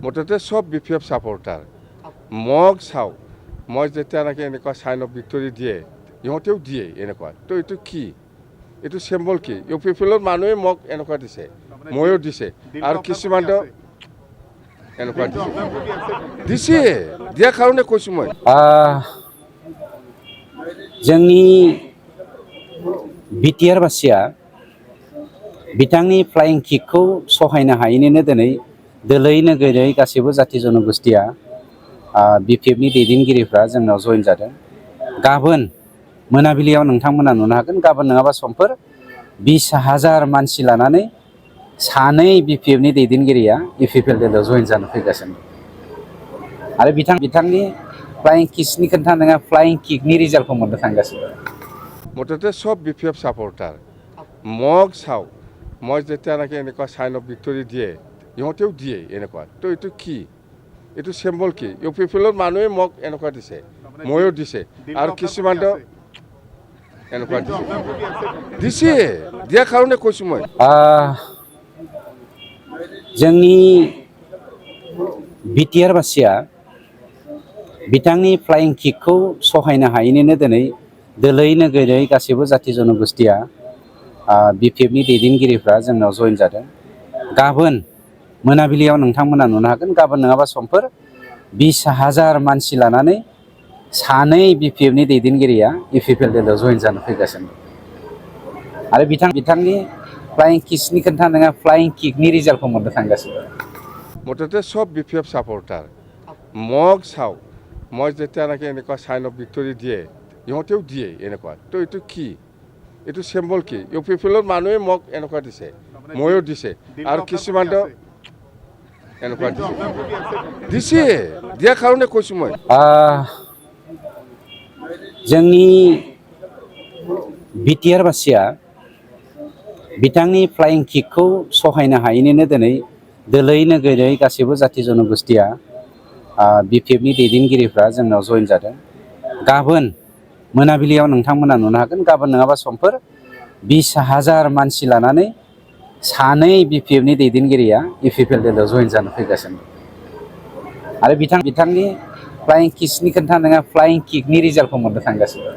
মুঠতে সব BPF supporter mug চাও মই যেতিয়া এনেকুৱা সাইন অফ ভিক্টৰি দিয়ে ইহঁতেও দিয়ে এনেকুৱা তো এইটো কি এইটো চিম্বল কি ইউ পি পি এলৰ মানুহে মোক এনেকুৱা দিছে ময়ো দিছে আৰু কিছুমানে এনেকুৱা দিছে দিয়াৰ কাৰণে কৈছোঁ মই जोंनि बिटिआर बासिया बिथांनि फ्लाइं किकखौ सहायनो हायैनिनो दिनै दोलै नोगोरै गासैबो जाथि जनगोष्ठिया बिपिएफनि दैदेनगिरिफ्रा जोंनाव जइन जादों। गाबोन मोनाबिलियाव नोंथांमोना नुनो हागोन गाबोन नङाबा समफोर 20,000 मानसि लानानै सानै बिपिएफनि दैदेनगिरिया इपिपिएलआव जइन जानो फैगासिनो आरो बिथांनि फ्लाइं किकनि खोथा नङा फ्लाइं किकनि रिजाल्टखौ मोननो थांगासिनो। মুঠতে সব বিপিএফ সাপোর্টার মগ চাও মই যেতিয়া এনেকুৱা সাইন অফ ভিক্টৰি দিয়ে ইহঁতেও দিয়ে এনেকুৱা তো এইটো কি এইটো চিম্বল কি ইউ পি পি এলৰ মানুহে মোক এনেকুৱা দিছে ময়ো দিছে আৰু কিছুমানে এনেকুৱা দিছে দিয়াৰ কাৰণে কৈছোঁ মই जोंनि बिटिआर बासिया बिथांनि फ्लाइं किकखौ सहायनो हायैनिनो दिनै दोलै नोगोरै गासैबो जाथि जनगोष्ठिया बिपिएफनि दैदेनगिरिफ्रा जोंनाव जइन जादों। गाबोन मोनाबिलियाव नोंथांमोना नुनो हागोन गाबोन नङाबा समफोर 20,000 मानसि लानानै सानै बिपिएफनि दैदेनगिरिया इपिपिएलआव जइन जानो फैगासिनो आरो बिथांनि फ्लाइं किकनि खोथा नङा फ्लाइं किकनि रिजाल्टखौ मोननो थांगासिनो। মুঠতে সব বিপিএফ সাপোর্টার মগ চাও মই যেতিয়া এনেকুৱা সাইন অফ ভিক্টৰি দিয়ে ইহঁতেও দিয়ে এনেকুৱা তো এইটো কি এইটো চিম্বল কি ইউ পি পি এলৰ মানুহে মোক এনেকুৱা দিছে ময়ো দিছে আৰু কিছুমানে এনেকুৱা দিছে দিয়াৰ কাৰণে কৈছোঁ মই जोंनि बिटिआर बासिया बिथांनि फ्लाइं किकखौ सहायनो हायैनिनो दिनै दोलै नोगोरै गासैबो जाथि जनगोष्ठिया बिपिएफनि दैदेनगिरिफ्रा जोंनाव जइन जादों। गाबोन मोनाबिलियाव नोंथांमोना नुनो हागोन गाबोन नङाबा समफोर 20,000 मानसि लानानै सानै बिपिएफनि दैदेनगिरिया इपिपिएलआव जइन जानो फैगासिनो आरो बिथांनि फ्लाइं किकनि खोथा नङा फ्लाइं किकनि रिजाल्टखौ मोननो थांगासिनो।